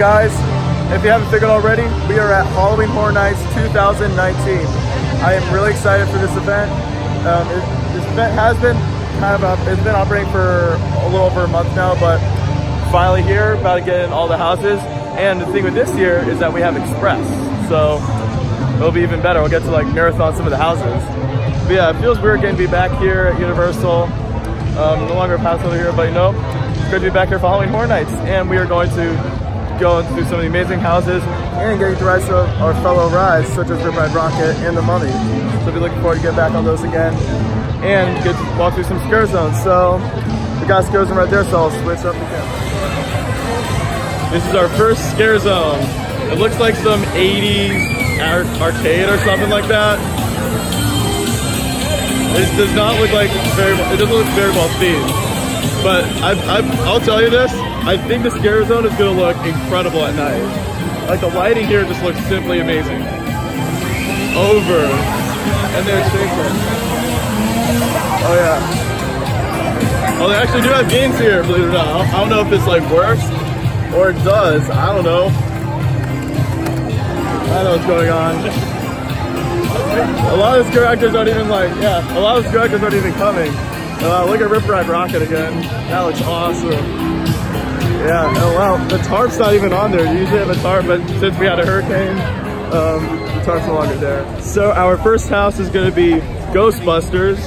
guys, if you haven't figured already, we are at Halloween Horror Nights 2019. I am really excited for this event. This event has been it's been operating for a little over a month now, but finally here, about to get in all the houses. And the thing with this year is that we have Express, so it'll be even better. We'll get to like marathon some of the houses. But yeah, it feels weird getting to be back here at Universal. No longer a pass over here, but you know, it's good to be back here for Halloween Horror Nights. And we are going to go into some of the amazing houses and getting to ride some of our fellow rides, such as Rip Ride Rockit and The Mummy. So we'll be looking forward to get back on those again and get to walk through some scare zones. So we got scare zone right there, so I'll switch up again. This is our first scare zone. It looks like some 80s arcade or something like that. It does not look like it doesn't look very well themed. But I'll tell you this, I think the scare zone is gonna look incredible at night. Like the lighting here just looks simply amazing. Over, and they're shaking. Oh yeah. Oh, they actually do have games here, believe it or not. I don't know if this like works or it does. I don't know. I don't know what's going on. A lot of the scare actors aren't even like, a lot of the scare actors aren't even coming. Look at Rip Ride Rockit again. That looks awesome. Yeah, oh wow, the tarp's not even on there. You usually have a tarp, but since we had a hurricane, the tarp's no longer there. So our first house is gonna be Ghostbusters,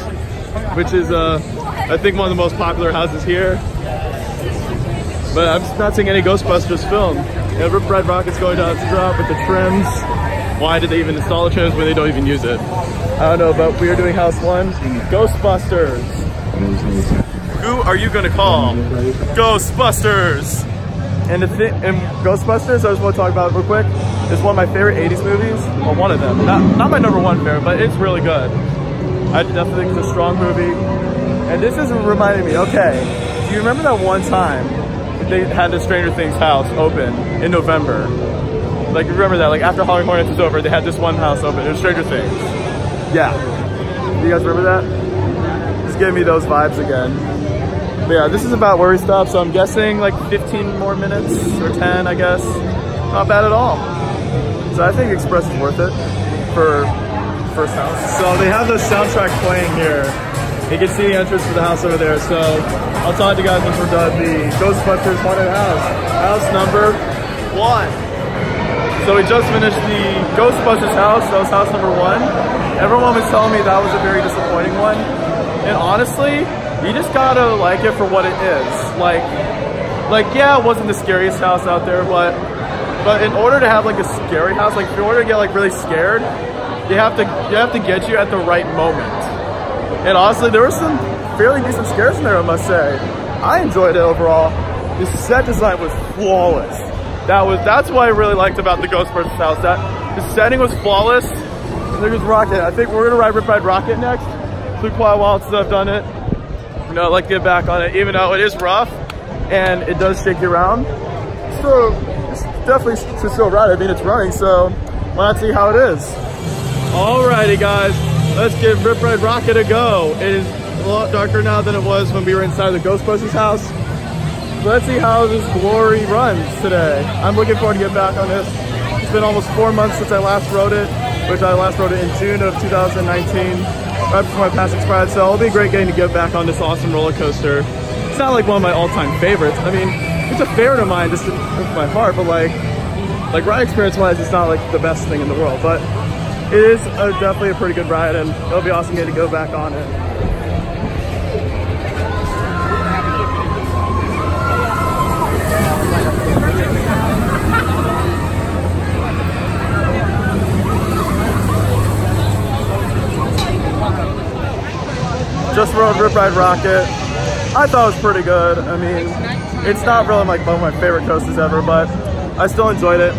which is, I think one of the most popular houses here. But I'm just not seeing any Ghostbusters film. Yeah, Rip Ride Rockit's going down its drop with the trims. Why did they even install the trims when they don't even use it? I don't know, but we are doing house one, Ghostbusters. Who are you gonna call? Ghostbusters! And Ghostbusters, I just want to talk about it real quick, is one of my favorite 80s movies. Well, one of them. Not my number one favorite, but it's really good. I definitely think it's a strong movie. And this is reminding me, okay, do you remember that one time they had the Stranger Things house open in November? Like, remember that? Like, after Halloween Horror Nights was over, they had this one house open. It was Stranger Things. Yeah. Do you guys remember that? Just giving me those vibes again. But yeah, this is about where we stopped, so I'm guessing like 15 more minutes, or 10, I guess. Not bad at all. So I think Express is worth it for first house. So they have the soundtrack playing here. You can see the entrance to the house over there. So I'll talk to you guys once we're done. The Ghostbusters haunted house. House number 1. So we just finished the Ghostbusters house. That was house number 1. Everyone was telling me that was a very disappointing one. And honestly, you just gotta like it for what it is. Like yeah, it wasn't the scariest house out there, but in order to have like a scary house, like in order to get like really scared, you have to get you at the right moment. And honestly, there were some fairly decent scares in there, I must say. I enjoyed it overall. The set design was flawless. That's what I really liked about the Ghostbusters house. That the setting was flawless. And there goes Rockit. I think we're gonna ride Rip Ride Rockit next. It's been quite a while since I've done it. You know, I'd like to get back on it, even though it is rough and it does shake you around. So it's definitely to still ride. I mean, it's running, so why not see how it is? Alrighty, guys, let's give Rip Ride Rockit a go. It is a lot darker now than it was when we were inside the Ghostbusters house. Let's see how this glory runs today. I'm looking forward to getting back on this. It's been almost 4 months since I last rode it, which I last rode it in June of 2019, right before my pass expired. So it'll be great getting to get back on this awesome roller coaster. It's not like one of my all-time favorites. I mean, it's a favorite of mine just with my heart, but like ride experience-wise, it's not like the best thing in the world. But it is definitely a pretty good ride, and it'll be awesome getting to go back on it. Just rode Rip Ride Rockit. I thought it was pretty good. I mean, it's not really like one of my favorite coasters ever, but I still enjoyed it.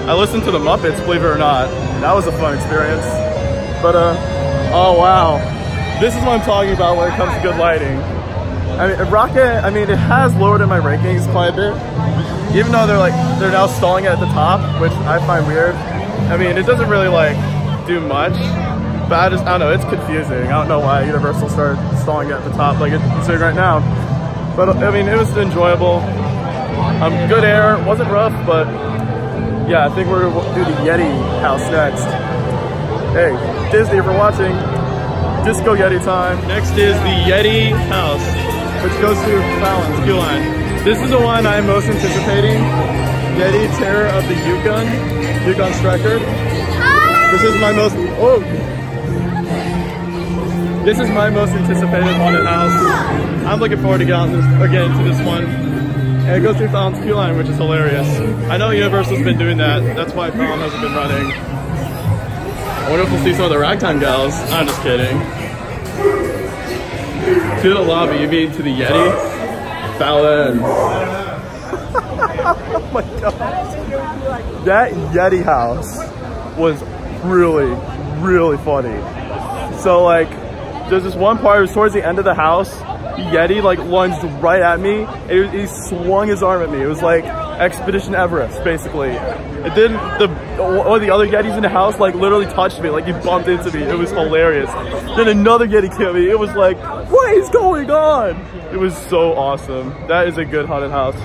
I listened to the Muppets, believe it or not. That was a fun experience. But oh wow. This is what I'm talking about when it comes to good lighting. I mean, Rockit, I mean, it has lowered in my rankings quite a bit. Even though they're now stalling it at the top, which I find weird. I mean, it doesn't really like do much. But I don't know, it's confusing. I don't know why Universal started stalling it at the top like it's doing right now. But I mean, it was enjoyable. Good air, it wasn't rough, but yeah, I think we're gonna do the Yeti house next. Hey, Disney, if you're watching, Disco Yeti time. Next is the Yeti house, which goes through Fallon's queue line. This is the one I'm most anticipating. Yeti Terror of the Yukon Striker. This is my most, this is my most anticipated haunted house. I'm looking forward to getting into this one. And it goes through Fallon's queue line, which is hilarious. I know Universal's been doing that. That's why Fallon hasn't been running. I wonder if we'll see some of the ragtime gals. I'm just kidding. To the lobby, you mean to the Yeti? Fallon. Oh my god. That Yeti house was really, really funny. So like, there's this one part, it was towards the end of the house, Yeti like lunged right at me. He swung his arm at me. It was like Expedition Everest, basically. It didn't, one of the other Yetis in the house like literally touched me, like he bumped into me. It was hilarious. Then another Yeti killed me. It was like, what is going on? It was so awesome. That is a good haunted house.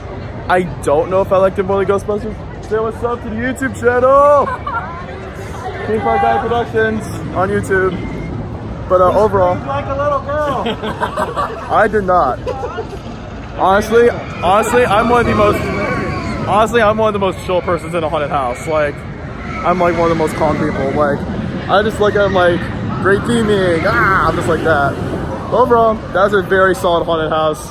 I don't know if I liked it more than Ghostbusters. Say what's up to the YouTube channel. Theme Park Guy Productions on YouTube. But overall, like a little girl. I did not. Honestly, I'm one of the most chill persons in a haunted house. Like, I'm like one of the most calm people. Like, I just look at them like great theming. I'm just like that. Overall, that was a very solid haunted house.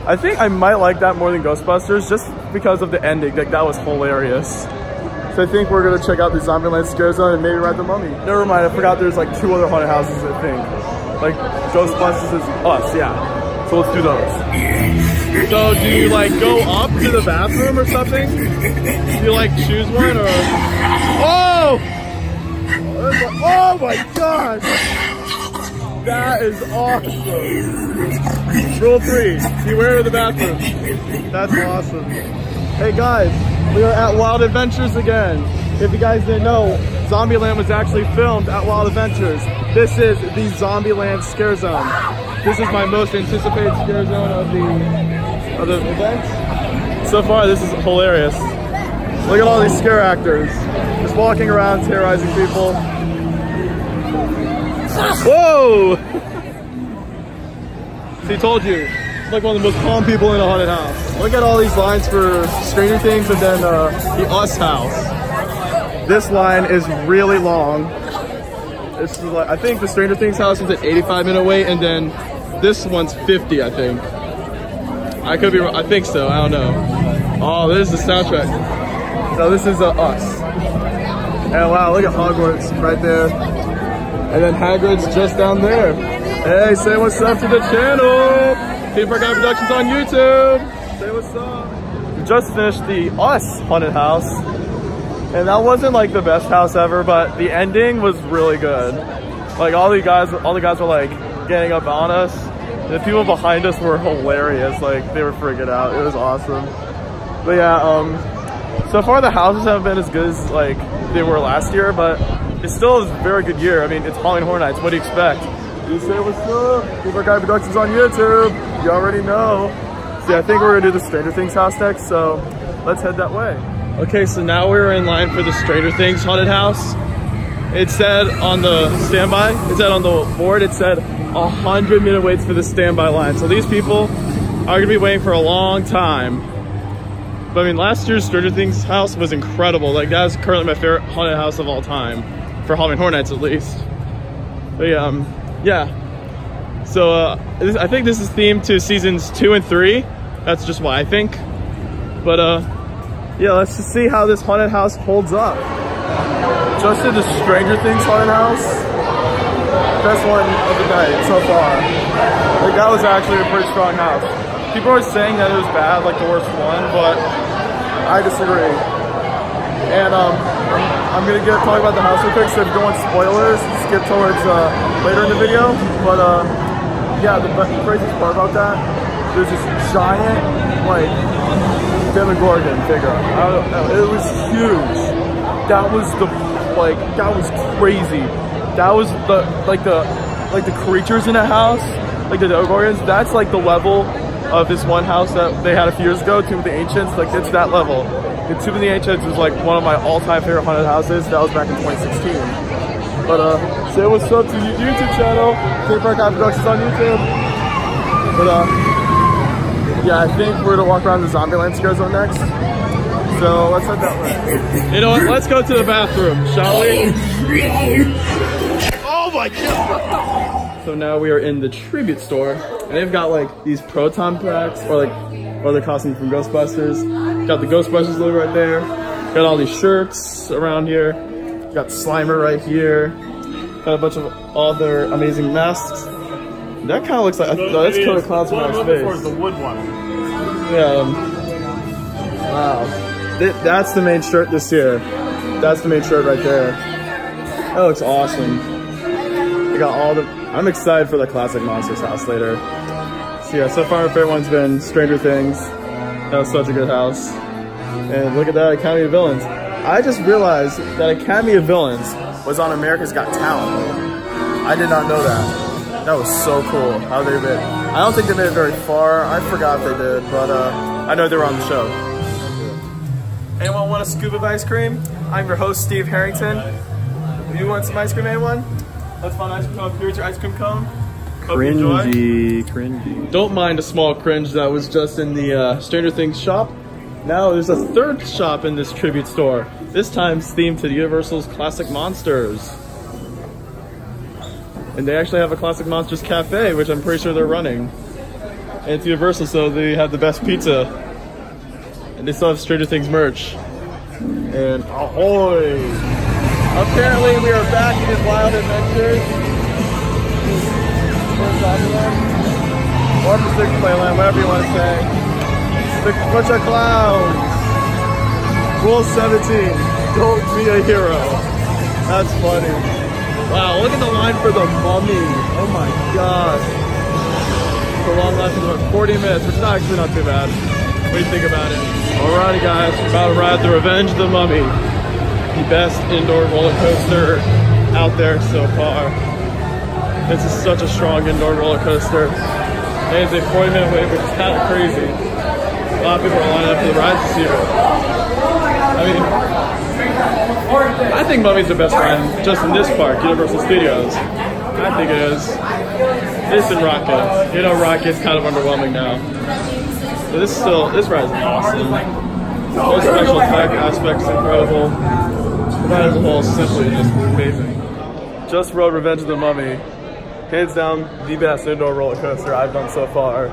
I think I might like that more than Ghostbusters just because of the ending. Like, that was hilarious. So I think we're gonna check out the Zombieland Scare Zone and maybe ride the Mummy. Never mind, I forgot there's like 2 other haunted houses, I think. Like Ghostbusters is Us, yeah. So let's do those. So do you like go up to the bathroom or something? Do you like choose one or? Oh! Oh my god! That is awesome. Rule 3, beware of the bathroom. That's awesome. Hey guys, we are at Wild Adventures again. If you guys didn't know, Zombieland was actually filmed at Wild Adventures. This is the Zombieland Scare Zone. This is my most anticipated scare zone of the event. So far, this is hilarious. Look at all these scare actors. Just walking around, terrorizing people. Whoa! See, told you. Like one of the most calm people in a haunted house. Look at all these lines for Stranger Things and then the Us house. This line is really long. This is like, I think the Stranger Things house is an 85-minute wait, and then this one's 50, I think. I could be wrong. I think so. I don't know. Oh, this is the soundtrack. So this is Us. And wow, look at Hogwarts right there. And then Hagrid's just down there. Hey, say what's up to the channel. Theme Park Guy Productions on YouTube. Say what's up. We just finished the Us haunted house. And that wasn't like the best house ever, but the ending was really good. Like all the guys were like getting up on us. The people behind us were hilarious. Like they were freaking out. It was awesome. But yeah, so far the houses haven't been as good as like they were last year, but it still is a very good year. I mean, it's Halloween Horror Nights. What do you expect? You say what's up? Theme Park Guy Productions on YouTube. You already know. See, I think we're gonna do the Stranger Things house next, so let's head that way. Okay, so now we're in line for the Stranger Things haunted house. It said on the standby, it said on the board, it said 100-minute waits for the standby line. So these people are gonna be waiting for a long time. But I mean, last year's Stranger Things house was incredible. Like that's currently my favorite haunted house of all time, for Halloween Horror Nights at least. But yeah. So I think this is themed to seasons 2 and 3. That's just what I think. But yeah, let's just see how this haunted house holds up. Just did the Stranger Things haunted house. Best one of the night so far. Like that was actually a pretty strong house. People are saying that it was bad, like the worst one, but I disagree. And I'm gonna talk about the house real quick, so if you don't want spoilers, skip towards later in the video. But yeah, the craziest part about that, there's this giant, like, Demogorgon figure. I don't know, it was huge. That was that was crazy. That was the creatures in the house, like the Demogorgons. That's like the level of this one house that they had a few years ago, Tomb of the Ancients. Like it's that level. the Tomb of the Ancients was like one of my all-time favorite haunted houses. That was back in 2016. But say what's up to your YouTube channel. Skate Park Guy Productions on YouTube. But yeah, I think we're gonna walk around the Zombieland Scare Zone next. So let's head that way. You know what? Let's go to the bathroom, shall we? Oh my god! So now we are in the tribute store, and they've got like these proton packs, or like other costumes from Ghostbusters. Got the Ghostbusters logo right there. Got all these shirts around here. Got Slimer right here. Got a bunch of other amazing masks. That kind of looks like that's Killer Clowns from Outer Space. The wood one. Yeah. Wow. That's the main shirt this year. That's the main shirt right there. That looks awesome. They got all the. I'm excited for the classic Monsters house later. So yeah, so far my favorite one's been Stranger Things. That was such a good house. And look at that, Academy of Villains. I just realized that Academy of Villains was on America's Got Talent. I did not know that. That was so cool how they made it. I don't think they made it very far. I forgot if they did, but I know they were on the show. Anyone want a scoop of ice cream? I'm your host, Steve Harrington. Do you want some ice cream, anyone? Let's find ice cream cone. Here's your ice cream cone. Cringy. Don't mind a small cringe that was just in the Stranger Things shop. Now there's a third shop in this tribute store. This time it's themed to Universal's Classic Monsters. And they actually have a Classic Monsters cafe, which I'm pretty sure they're running. And it's Universal, so they have the best pizza. And they still have Stranger Things merch. And ahoy! Apparently we are back in Wild Adventures. Or Pacific Playland, whatever you want to say. The bunch of clowns. Rule 17, don't be a hero. That's funny. Wow, look at the line for the Mummy. Oh my god. It's a long line for about 40 minutes, which is actually not too bad. What do you think about it? Alrighty guys, we're about to ride the Revenge of the Mummy. The best indoor roller coaster out there so far. This is such a strong indoor roller coaster. And it's a 40-minute wait, which is kind of crazy. A lot of people are lining up for the ride this year. I think Mummy's the best ride just in this park, Universal Studios. I think it is. This and Rocket. You know, Rocket's kind of underwhelming now. But this ride is awesome. Those special effect aspects incredible. The ride as a whole is simply just amazing. Just rode Revenge of the Mummy. Hands down, the best indoor roller coaster I've done so far.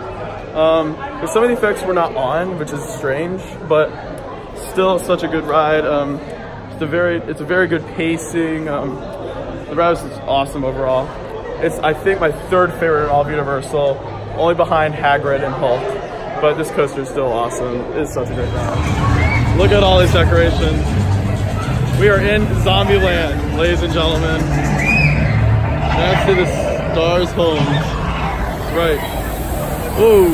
Some of the effects were not on, which is strange, but still such a good ride. It's a very good pacing. The ride was awesome overall. It's, I think, my third favorite in all of Universal, only behind Hagrid and Hulk. But this coaster is still awesome. It's such a great ride. Look at all these decorations. We are in Zombieland, ladies and gentlemen. That's to the Stars Homes. Right. Whoa.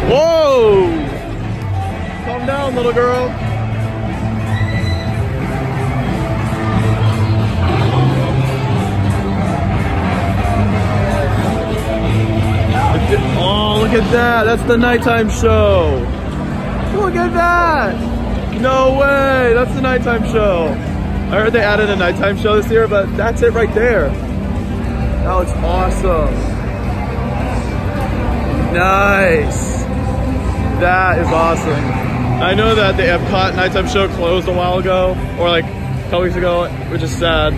Whoa! Calm down, little girl. Oh, look at that. That's the nighttime show. Look at that. No way. That's the nighttime show. I heard they added a nighttime show this year, but that's it right there. That looks awesome. Nice. That is awesome. I know that the Epcot nighttime show closed a while ago, or like a couple weeks ago, which is sad.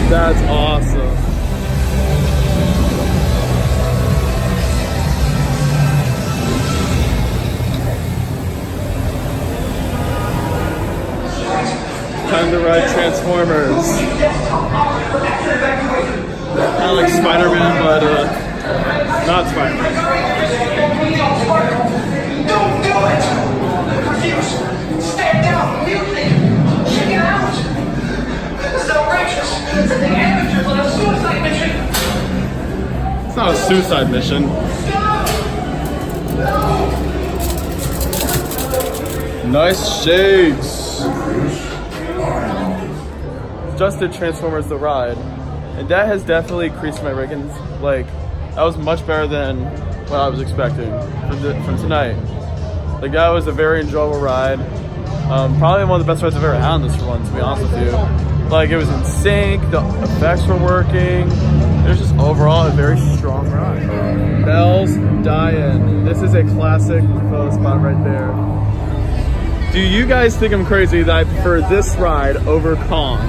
That's awesome. Time to ride Transformers. Kind of like Spider-Man, but not Spider-Man. Stand down immediately. Check it out. This is outrageous. The amateurs on a suicide mission. It's not a suicide mission. Nice shades. just did Transformers the ride, and that has definitely increased my rankings. Like, that was much better than what I was expecting from tonight. Like, that was a very enjoyable ride. Probably one of the best rides I've ever had on this one, to be honest with you. Like, it was in sync, the effects were working. It was just overall a very strong ride. Bell's Die-In. This is a classic photo spot right there. Do you guys think I'm crazy that I prefer this ride over Kong?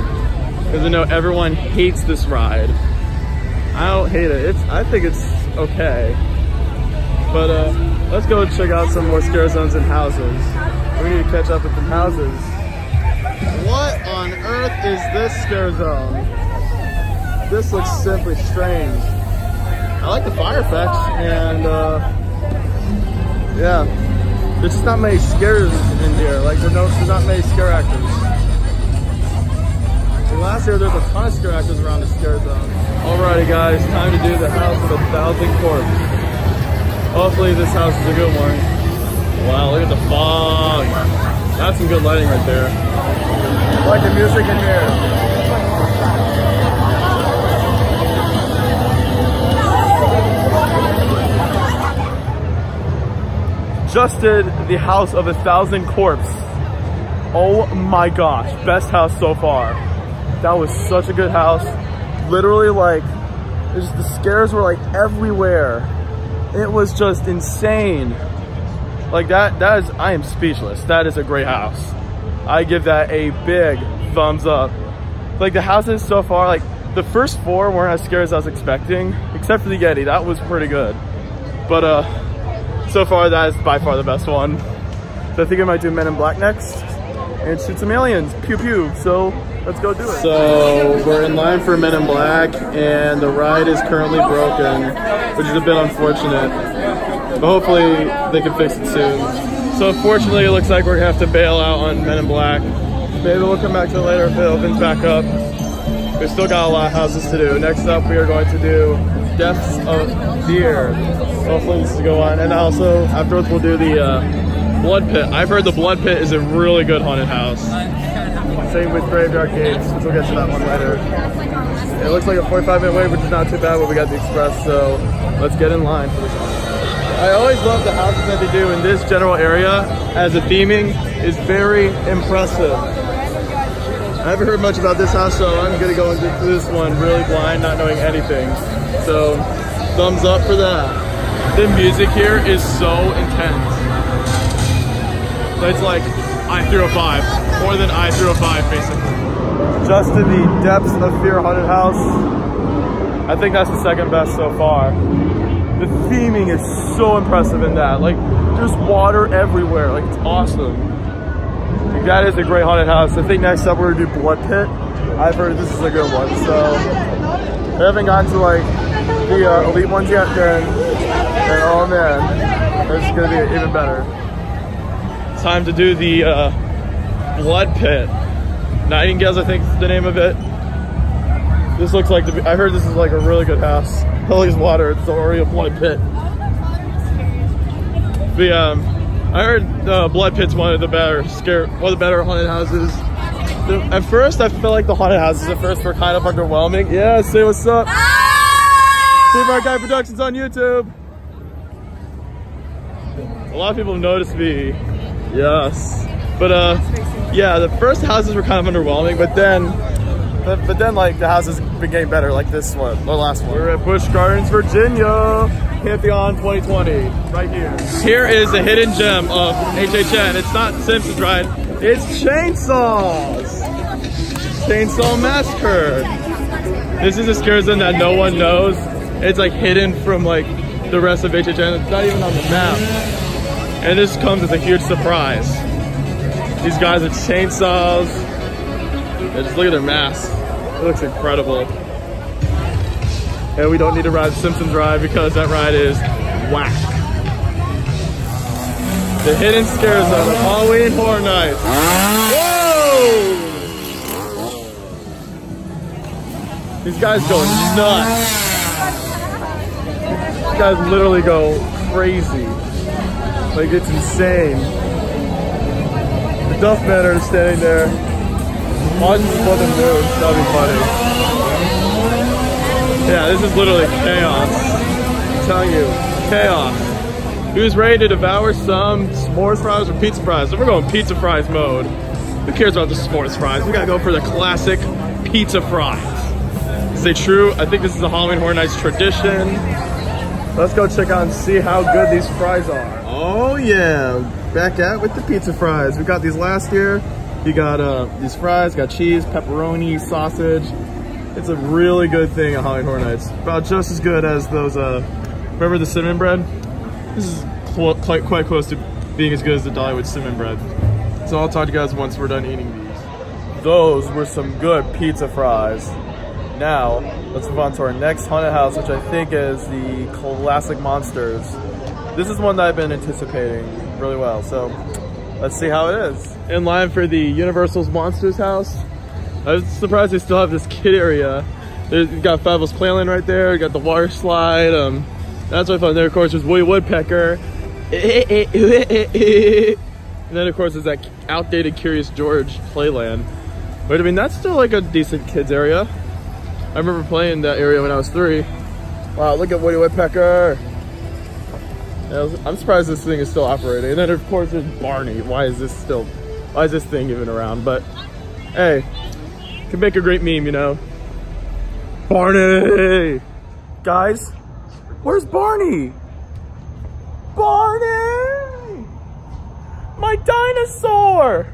Because I know everyone hates this ride. I don't hate it. I think it's okay. But let's go check out some more scare zones and houses. We need to catch up with the houses. What on earth is this scare zone? This looks simply strange. I like the fire effects, and yeah, there's just not many scares in here. Like, there's not many scare actors. And last year, there's a ton of scare actors around the scare zone. Alrighty guys, time to do the House of 1,000 Corpses. Hopefully this house is a good one. Wow, look at the fog. That's some good lighting right there. I like the music in here. Just did the House of 1,000 Corpses. Oh my gosh, best house so far. That was such a good house. Literally, like, the scares were like everywhere. It was just insane. Like, that is, I am speechless. That is a great house. I give that a big thumbs up. Like, the houses so far, like, the first 4 weren't as scary as I was expecting, except for the Yeti. That was pretty good. But so far, that is by far the best one. So I think I might do Men in Black next and shoot some aliens. Pew pew. So let's go do it. So we're in line for Men in Black, and the ride is currently broken, which is a bit unfortunate. But hopefully they can fix it soon. So unfortunately, it looks like we're gonna have to bail out on Men in Black. Maybe we'll come back to it later if it opens back up. We've still got a lot of houses to do. Next up, we are going to do Deaths of Fear. Hopefully this is a good one. And also, afterwards, we'll do the Blood Pit. I've heard the Blood Pit is a really good haunted house. Same with Graveyard Gates, which we'll get to that one later. It looks like a 45-minute wait, which is not too bad, but we got the Express, so let's get in line for this one. I always love the houses that they do in this general area, as the theming is very impressive. I haven't heard much about this house, so I'm gonna go into this one really blind, not knowing anything. So, thumbs up for that. The music here is so intense. It's like I-305, more than I-305 basically. Just in the Depths of Fear haunted house, I think that's the second best so far. The theming is so impressive in that. Like, there's water everywhere. Like, it's awesome. Like, that is a great haunted house. I think next up we're gonna do Blood Pit. I've heard this is a good one. So, I haven't gotten to like the elite ones yet. Then oh man, this is gonna be even better. Time to do the Blood Pit. Nightingales, I think is the name of it. This looks like I heard this is like a really good house. Holy water, it's already a blood pit. But I heard Blood Pit's one of the better haunted houses. At first, I felt like the haunted houses at first were kind of underwhelming. Yeah, say what's up. Steve Art Guy Productions on YouTube. A lot of people have noticed me. Yes. But yeah, the first houses were kind of underwhelming, but then like the houses been getting better, like this one, the last one. We're at Busch Gardens, Virginia, Pantheon 2020, right here. Here is a hidden gem of HHN. It's not Simpsons ride, it's Chainsaws. Chainsaw Massacre. This is a scare zone that no one knows. It's like hidden from like the rest of HHN. It's not even on the map. And this comes as a huge surprise. These guys are chainsaws. Yeah, just look at their masks. It looks incredible. And we don't need to ride the Simpsons ride because that ride is whack. The hidden scare zone of Halloween Horror Nights. Whoa! These guys go nuts. These guys literally go crazy. Like, it's insane. The Duffmen are standing there. Ones for the moon. That'd be funny. Yeah, this is literally chaos. I'm telling you, chaos. Who's ready to devour some s'mores fries or pizza fries? So we're going pizza fries mode. Who cares about the s'mores fries? We gotta go for the classic pizza fries. Stay true. I think this is a Halloween Horror Nights tradition. Let's go check out and see how good these fries are. Oh yeah, back at with the pizza fries. We got these last year. You got these fries, got cheese, pepperoni, sausage. It's a really good thing at Halloween Horror Nights. About just as good as those, remember the cinnamon bread? This is quite close to being as good as the Dollywood cinnamon bread. So I'll talk to you guys once we're done eating these. Those were some good pizza fries. Now, let's move on to our next haunted house, which I think is the Classic Monsters. This is one that I've been anticipating really well, so let's see how it is. In line for the Universal's Monsters house. I was surprised they still have this kid area. You've got Fabulous Playland right there, you got the water slide. That's what I found there, of course, was Woody Woodpecker. And then, of course, there's that outdated Curious George Playland. But I mean, that's still like a decent kids area. I remember playing that area when I was 3. Wow, look at Woody Woodpecker. Yeah, I'm surprised this thing is still operating. And then of course there's Barney. Why is this thing even around? But hey, can make a great meme, you know. Barney! Guys, where's Barney? Barney! My dinosaur!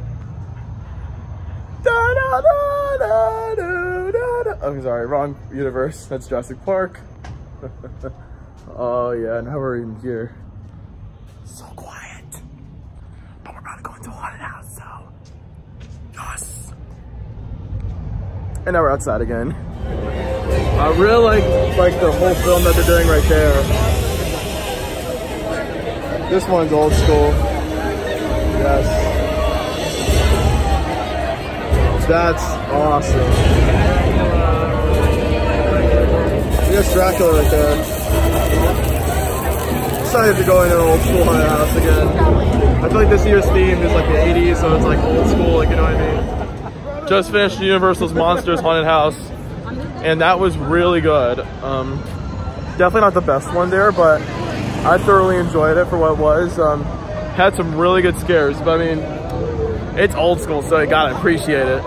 Da, da, da, da, da, da, da. Oh, sorry, wrong universe. That's Jurassic Park. Oh yeah, now we're in here. So quiet. But we're about to go into a haunted house, so yes. And now we're outside again. I really like the whole film that they're doing right there. This one's old school. Yes. That's awesome. There's Dracula right there. Excited to go into an old school haunted house again. I feel like this year's theme is like the 80s, so it's like old school, like, you know what I mean? Just finished Universal's Monsters Haunted House, and that was really good. Definitely not the best one there, but I thoroughly enjoyed it for what it was. Had some really good scares, but I mean, it's old school, so you gotta appreciate it.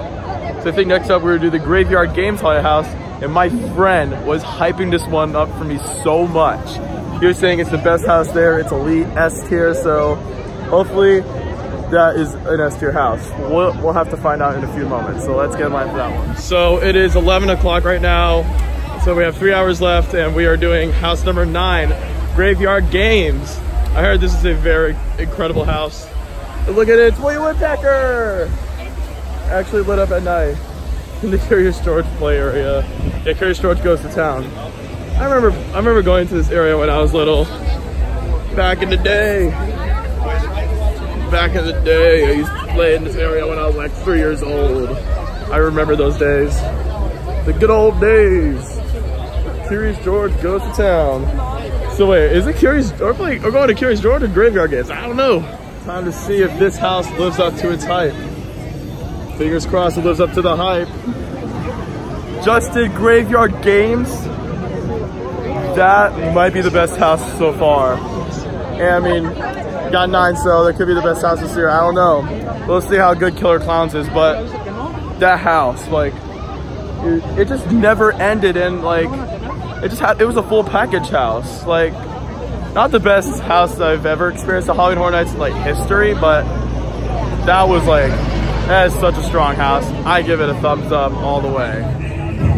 So I think next up we're gonna do the Graveyard Games Haunted House, and my friend was hyping this one up for me so much. He was saying it's the best house there, it's elite, S tier, so hopefully that is an S tier house. We'll have to find out in a few moments, so let's get in line for that one. So it is 11 o'clock right now, so we have 3 hours left, and we are doing house number 9, Graveyard Games. I heard this is a very incredible house. But look at it, it's Woody Woodpecker! Actually lit up at night in the Curious George play area. Yeah, Curious George goes to town. I remember going to this area when I was little. Back in the day. Back in the day, I used to play in this area when I was like 3 years old. I remember those days. The good old days. Curious George goes to town. So wait, is it Curious, we're going to Curious George or Graveyard Games? I don't know. Time to see if this house lives up to its hype. Fingers crossed it lives up to the hype. Just did Graveyard Games. That might be the best house so far. And I mean, got 9, so that could be the best house this year. I don't know. We'll see how good Killer Clowns is, but that house, like, it just never ended, and like, it was a full package house. Like, not the best house that I've ever experienced at Halloween Horror Nights in like history, but that was like, that is such a strong house. I give it a thumbs up all the way.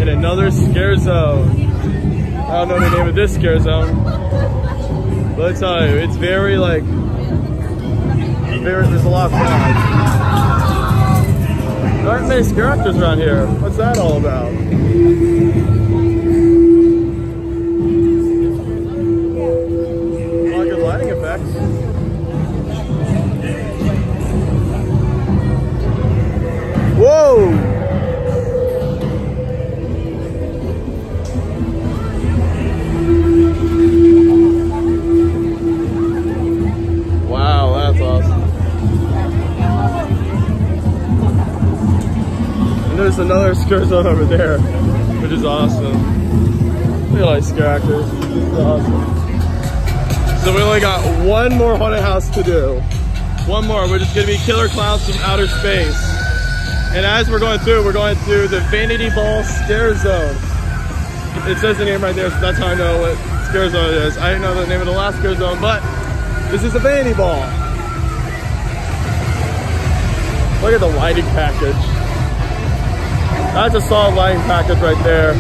In another scare zone. I don't know the name of this scare zone, but I tell you, it's very like, there's a lot of flags. There aren't many scare actors around here. What's that all about? A lot of good lighting effects. Whoa! Wow, that's awesome. there's another scare zone over there, which is awesome. Look at all these scare actors. It's awesome. So we only got one more haunted house to do. One more, which is gonna be Killer Clowns from Outer Space. And as we're going through the Vanity Ball Scare Zone. It says the name right there, so that's how I know what scare zone it is. I didn't know the name of the last scare zone, but this is the Vanity Ball. Look at the lighting package. That's a solid lighting package right there.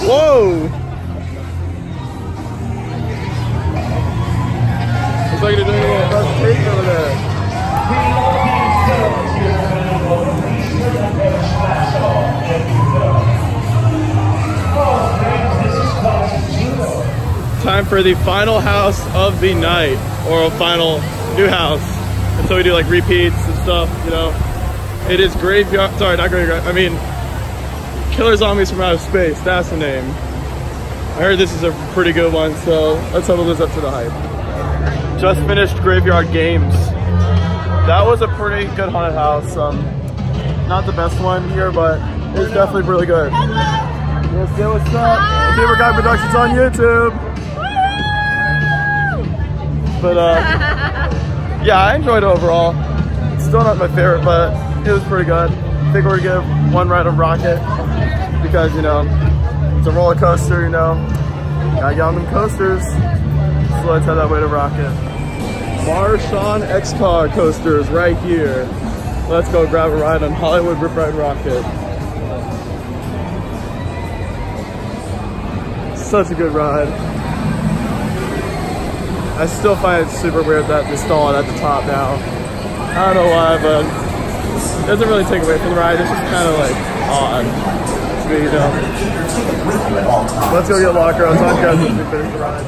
Whoa! Looks like they're doing a little presentation over there. Time for the final house of the night, or a final new house. And so we do like repeats and stuff, you know. It is Graveyard, sorry, not Graveyard, I mean Killer Zombies from Outer Space, that's the name. I heard this is a pretty good one, so let's hope it lives up to the hype. Just finished Graveyard Games. That was a pretty good haunted house. Not the best one here, but it was definitely really good. Yes, say what's up. Beaver Guy Productions on YouTube. But yeah, I enjoyed it overall. It's still not my favorite, but it was pretty good. I think we're gonna give one ride of Rocket because, you know, it's a roller coaster, you know. Gotta get on them coasters. So let's head that way to Rocket. Marshawn X-Car coasters right here. Let's go grab a ride on Hollywood Rip Ride Rocket. Such a good ride. I still find it super weird that they stall it at the top now. I don't know why, but it doesn't really take away from the ride. It's just kind of like odd to me, you know. Let's go get locker. I'll talk to you guys once we finish the ride.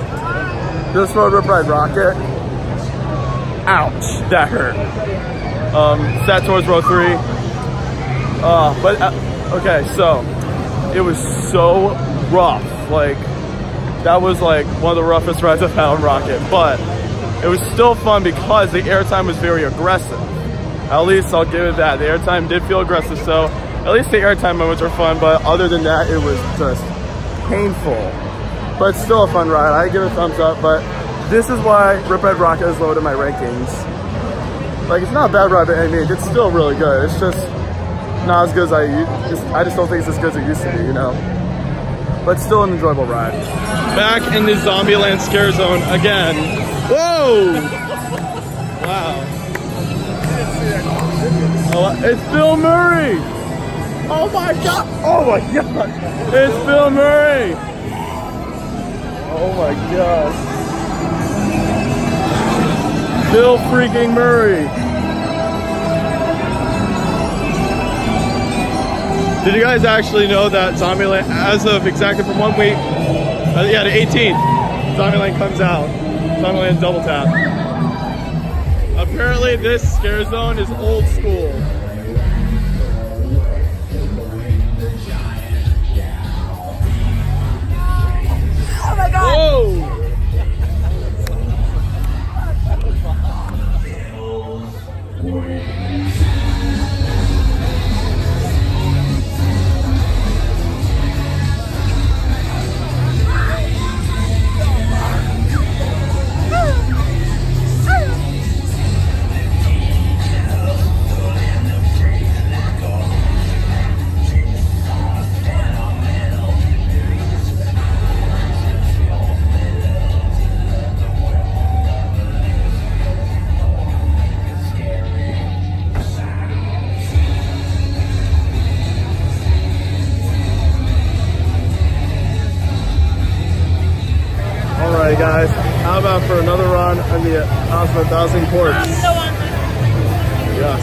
This for Rip Ride Rocket. Ouch, that hurt. Sat towards row 3. Okay, so it was so rough. Like, that was like one of the roughest rides I've had on Rocket, but it was still fun because the airtime was very aggressive. At least I'll give it that. The airtime did feel aggressive, so at least the airtime moments were fun, but other than that, it was just painful. But still a fun ride. I give it a thumbs up, but this is why Rip Ride Rocket is low in my rankings. Like, it's not a bad ride by any means. It's still really good. It's just not as good as I just don't think it's as good as it used to be, you know? But still an enjoyable ride. Back in the Zombieland Scare Zone again. Whoa! Wow. Oh, it's Bill Murray! Oh my god! Oh my god! It's Bill Murray! Oh my god. Bill freaking Murray! Did you guys actually know that Zombieland, as of exactly from 1 week, yeah, the 18th, Zombieland comes out. Zombieland Double Tap. Apparently this scare zone is old school. Oh my god! Whoa! Guys, how about for another run on the House of 1,000 Corpses? Yes.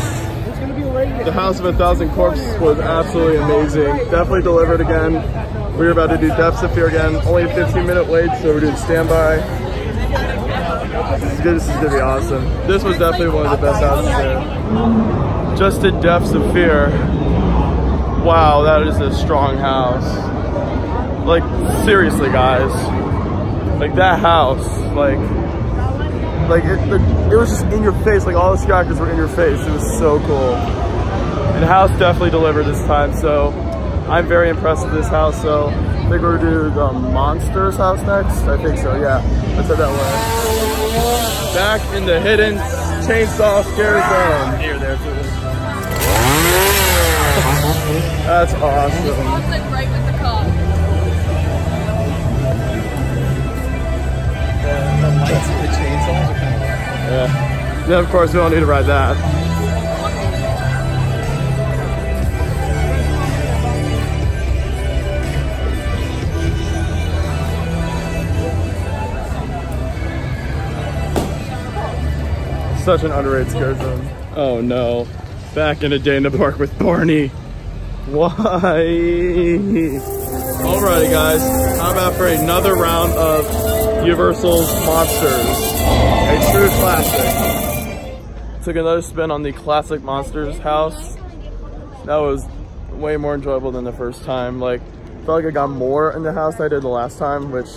The House of 1,000 Corpses was absolutely amazing. Definitely delivered again. We were about to do Depths of Fear again. Only a 15-minute wait, so we're doing standby. This is gonna be awesome. This was definitely one of the best houses there. Just did Depths of Fear. Wow, that is a strong house. Like, seriously, guys. Like, that house, like it was just in your face. Like, all the scare actors were in your face. It was so cool. And the house definitely delivered this time, so I'm very impressed with this house. So I think we're gonna do the Monsters house next. I think so, yeah. Let's head that way. Back in the hidden chainsaw scare zone. Here, there, too. That's awesome. Like right with the cop. The lights and the chainsaws are kind of like... Yeah. Yeah, of course, we don't need to ride that. Such an underrated scare zone. Oh no. Back in a day in the park with Barney. Why? Alrighty guys, how about for another round of Universal's Monsters? A true classic. Took another spin on the classic Monsters house. That was way more enjoyable than the first time. Like, felt like I got more in the house than I did the last time, which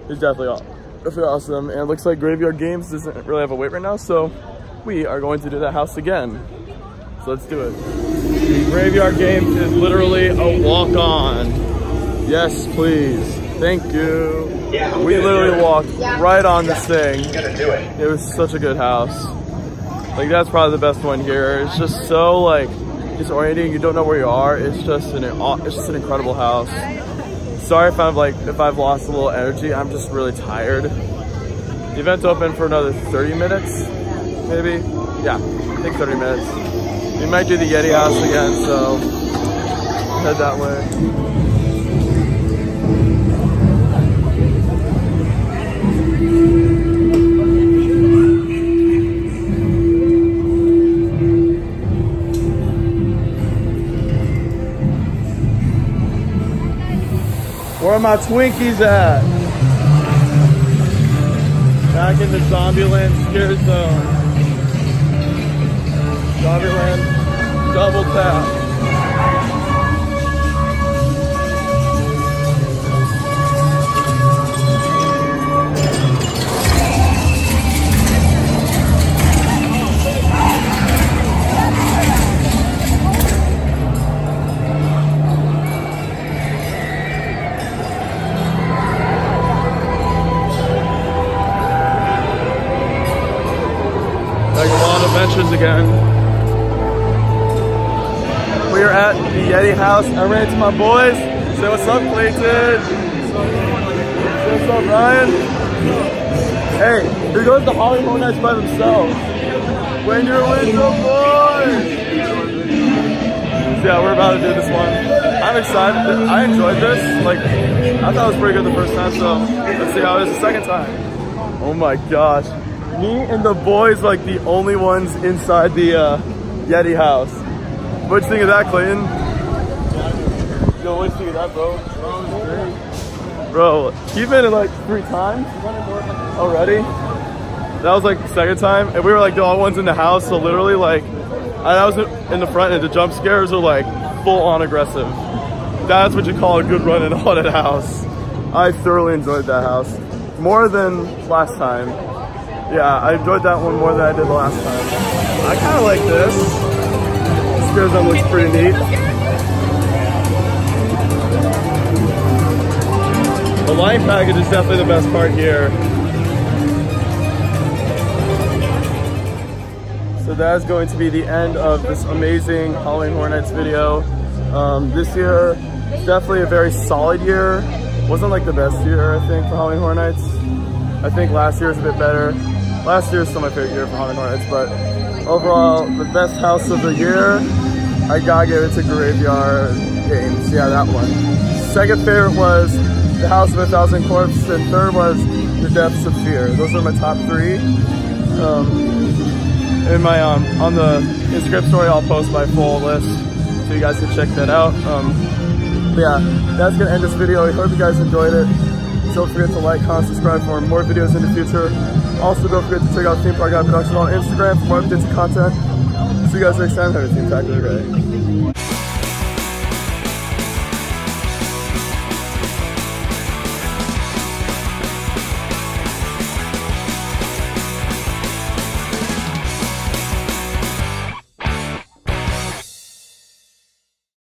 is definitely awesome. And it looks like Graveyard Games doesn't really have a wait right now, so we are going to do that house again. So let's do it. The Graveyard Games is literally a walk-on. Yes, please. Thank you. Yeah, we literally walked right on this thing. I'm gonna do it. It was such a good house. Like, that's probably the best one here. It's just so like disorienting. You don't know where you are. It's just an incredible house. Sorry if I've lost a little energy. I'm just really tired. The event's open for another 30 minutes, maybe. Yeah, I think 30 minutes. We might do the Yeti house again, so head that way. Where are my Twinkies at? Back in the Zombieland scare zone. Zombieland double tap. Adventures again. We are at the Yeti house. I ran into my boys. Say what's up, Clayton. Say what's up, Ryan. Hey, here goes the Halloween Horror Nights by themselves. When you're with the boys. Yeah, we're about to do this one. I'm excited. I enjoyed this. Like, I thought it was pretty good the first time, so let's see how it is the second time. Oh my gosh. Me and the boys like the only ones inside the Yeti house. What'd you think of that, Clayton? Yo, what'd you think of that, bro? Bro, you've been in like 3 times already? That was like the second time, and we were like the only ones in the house, so literally like, I was in the front and the jump scares are like full on aggressive. That's what you call a good run in a haunted house. I thoroughly enjoyed that house. More than last time. Yeah, I enjoyed that one more than I did the last time. I kind of like this. The scare zone looks pretty neat. The light package is definitely the best part here. So that is going to be the end of this amazing Halloween Horror Nights video. This year, definitely a very solid year. Wasn't like the best year, I think, for Halloween Horror Nights. I think last year was a bit better. Last year is still my favorite year for Halloween Horror Nights, but overall, the best house of the year, I gotta give it to Graveyard Games. Yeah, that one. Second favorite was The House of a Thousand Corpses, and third was The Depths of Fear. Those are my top 3. In my on the Instagram story, I'll post my full list so you guys can check that out. But yeah, that's gonna end this video. I hope you guys enjoyed it. Don't forget to like, comment, subscribe for more videos in the future. Also, don't forget to check out Theme Park Guy Production on Instagram for more updates and content. See you guys next time. Have a theme-tacular day.